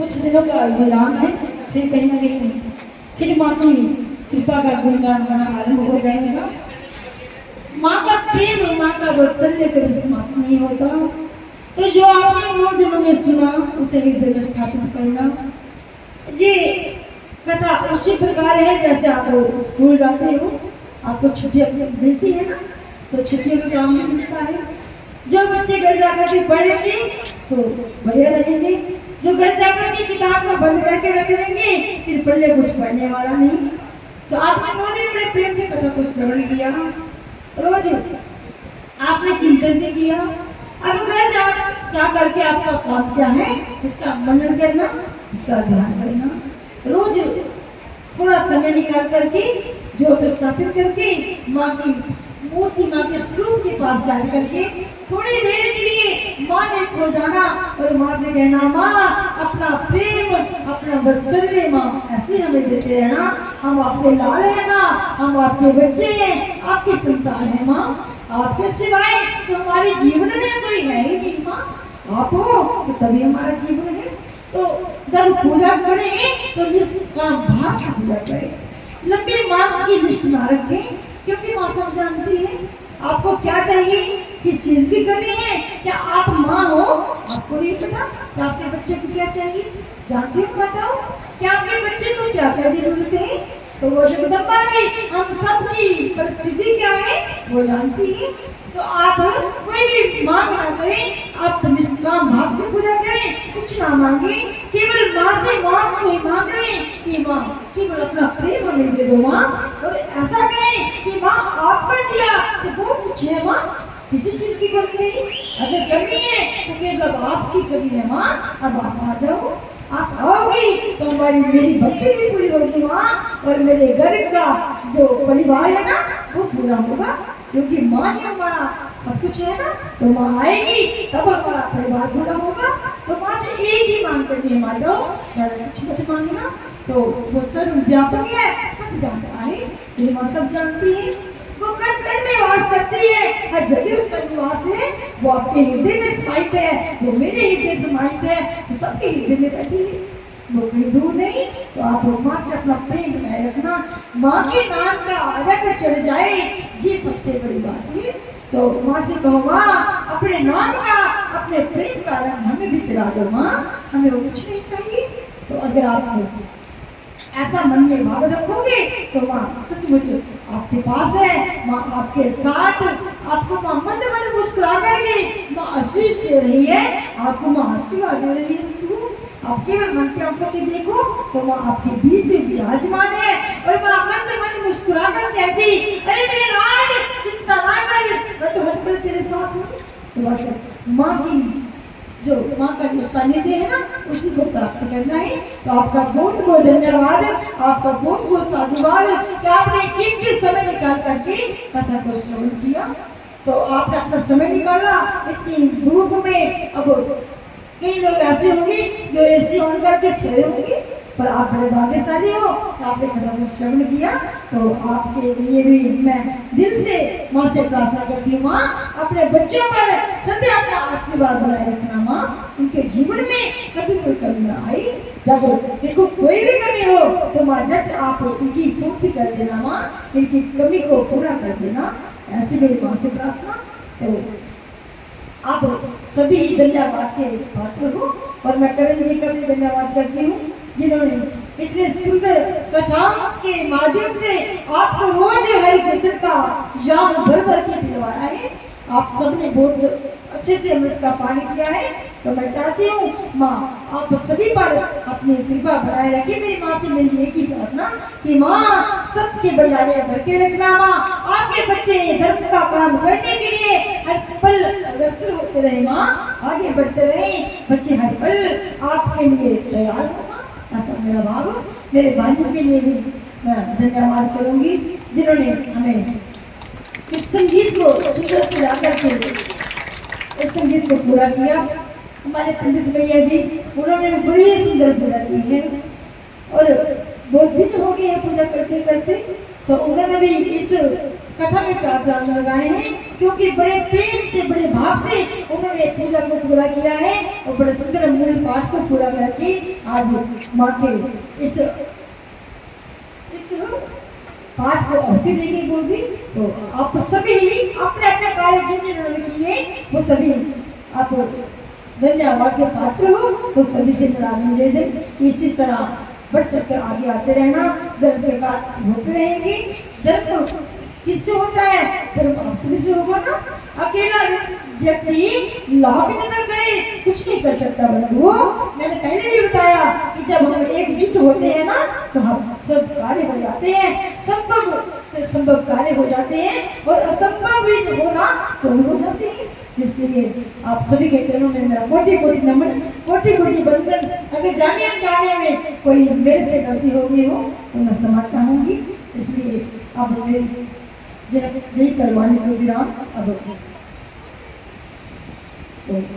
कुछ दिनों का विराम है, फिर कहीं ना कहीं फिर माँ की कृपा का गुणगान गाना आरंभ हो जाएगा। माँ का प्रेम, माँ का वात्सल्य कभी समाप्त नहीं होता। तो जो आपने 9 दिनों में सुना उसे हृदय में स्थापित करना। जी कथा उसी प्रकार है जैसे आप स्कूल जाते हो, आपको छुट्टियां मिलती है ना, तो छुट्टियों में काम नहीं मिलता है। जो बच्चे घर जाकर के पढ़ेंगे तो बढ़िया रहेंगे, जो घर जाकर के किताब को बंद करके रख लेंगे फिर पढ़ने कुछ पढ़ने वाला नहीं। तो आपने उन्होंने बड़े प्रेम से कथा को श्रवण किया, रोज आपने चिंतन भी किया। अब घर जा क्या करके आपका काम क्या है, इसका मनन करना, इसका ध्यान करना। रोज थोड़ा समय निकाल करके ज्योत स्थापित करके माँ की मूर्ति, माँ के स्वरूप के पास जा करके थोड़ी देर के लिए माँ ने खो जाना और माँ से कहना, माँ अपना प्रेम, अपना वात्सल्य माँ ऐसे हमें देते रहना, हम आपके लाल हैं माँ, हम आपके बच्चे हैं, आपकी संतान है माँ, आपके सिवाय तो हमारे जीवन में कोई है ही नहीं माँ, आप हो तो तभी हमारा जीवन है। तो जब पूजा करें तो जिसका भाव से पूजा करें, लंबी मांग की लिस्ट ना रखें, क्योंकि माँ सब जानती है आपको क्या चाहिए, किस चीज की कमी है। क्या आप माँ हो, आपको नहीं पता कि आपके बच्चे को क्या चाहिए? जानती हो, बताओ क्या आपके बच्चे को क्या क्या जरूरत है? तो वो जगदम्बा है, हम सबकी परिस्थिति क्या है वो जानती है। तो आप कोई भी मांग ना करें, आप निष्काम भाव से पूजा करें, कुछ ना मांगे, केवल माँ से मांग को ही मांगे कि माँ केवल अपना प्रेम हमें दे दो माँ। और ऐसा करें कि माँ आपने दिया तो वो कुछ है माँ, किसी चीज की कमी नहीं। अगर कमी है तो केवल आपकी कमी है माँ, अब आप आ जाओ, आप आओगी तो हमारी मेरी भक्ति भी पूरी होगी माँ, और मेरे घर का जो परिवार है ना वो पूरा होगा, क्योंकि माँ ही हमारा सब कुछ है ना। तो माँ आएगी तब हमारा परिवार पूरा होगा। तो माँ से एक ही मांग करनी है, माँ जाओ कुछ मत मांगना, तो वो सर्वव्यापक है, सब जानता है, मेरी माँ सब जानती है, वो कण कण में वास करती है, हर जगह उसका निवास है, वो आपके हृदय में समाहित है, वो मेरे हृदय में समाहित है, वो सबके हृदय में रहती है, वो कोई दूर नहीं। तो आप माँ से अपना प्रेम बनाए रखना, माँ के नाम का आदर चढ़ जाए, ये सबसे बड़ी बात है। तो माँ से कहो, माँ अपने नाम का, अपने प्रेम का रंग हमें भी चढ़ा दो माँ, हमें वो कुछ नहीं चाहिए। तो अगर आप ऐसा मन में भाव रखोगे तो माँ सचमुच आपके पास है, माँ आपके साथ, आपको माँ मंद मंद मुस्कुरा करके माँ आशीष दे रही है, आपको माँ आशीर्वाद दे रही है। आप केवल मन के आंखों से देखो तो माँ आपके बीच विराजमान है, और माँ मंद मंद मुस्कुरा कर कहती, अरे मेरे लाड चिंता ना कर, मैं तो हर पल तेरे साथ हूँ। तो बस माँ की जो माँ का जो सानिध्य है ना उसी को प्राप्त करना है। तो आपका बहुत बहुत धन्यवाद, आपका बहुत बहुत साधुवाद कि आपने कीमती समय निकाल करके कथा को श्रवण किया। तो आपने अपना समय निकाला इतनी धूप में। अब कई लोग ऐसे होंगे जो एसी ऑन करके सोए होंगे, पर आप बड़े भाग्यशाली हो, आपने कथा को श्रवण किया। तो आपके लिए भी मैं दिल से माँ से प्रार्थना करती हूँ, माँ अपने बच्चों पर सदैव अपना आशीर्वाद बनाए रखना माँ, उनके जीवन में कभी कोई कमी ना आई। जब देखो कोई भी कमी हो तो माँ झट आप उनकी पूर्ति कर देना माँ, इनकी कमी को पूरा कर देना, ऐसी मेरी माँ से प्रार्थना। तो आप सभी धन्यवाद के पात्र हो, और मैं करण जी का भी धन्यवाद करती हूँ जिन्होंने इतने सुंदर कथाओं के माध्यम से आपको रोज हरि कीर्तन का याद भर भर के दिलवाया है। आप सबने बहुत अच्छे से अमृत का पानी पिया है। तो मैं चाहती हूँ माँ आप सभी पर अपनी कृपा बनाए रखिए। मेरी माँ से मेरी एक ही प्रार्थना कि माँ सबके भंडारे भर के रखना माँ, आपके बच्चे धर्म का काम करने के लिए हर पल अग्रसर होते रहे माँ, आगे बढ़ते रहे, बच्चे हर पल आपके लिए तैयार हो। ऐसा मेरा भाव। मेरे भाइयों के लिए भी मैं धन्यवाद करूंगी जिन्होंने हमें इस संगीत को सुंदर से जाकर के इस संगीत को पूरा किया। हमारे पंडित भैया जी उन्होंने बड़ी सुंदर पूजा की है, और बहुत दिन हो गए हैं पूजा करते करते, तो उन्होंने भी इस कथा में 4 चांद लगाए हैं, क्योंकि बड़े प्रेम से बड़े भाव से उन्होंने पूजा को पूरा किया है और बड़े सुंदर मूल पाठ को पूरा करके आज माँ के इस पाठ को अवधि देगी बोली। तो आप सभी अपने अपने कार्य जिन्होंने किए वो सभी आप धन्यवाद के पात्र हो, तो सभी से प्रार्थना दे दे। इसी तरह बढ़ चढ़ कर आगे आते रहना, धर्म के बाद होते रहेंगे। जब किससे होता है धर्म आपसे से होगा ना। अकेला व्यक्ति लाख जितना करे कुछ नहीं कर सकता बंधु। मैंने पहले भी बताया कि जब हम एकजुट होते हैं ना तो हम सब कार्य हो जाते हैं, संभव से संभव कार्य हो जाते हैं और असंभव भी होना तो हो जाते हैं। इसलिए आप सभी के चरणों में मेरा कोटि कोटि नमन, कोटि कोटि वंदन। अगर जाने अनजाने में कोई मेरे से गलती हो गई हो तो मैं क्षमा चाहूंगी। इसलिए अब मेरी जय करवाने को विराम अब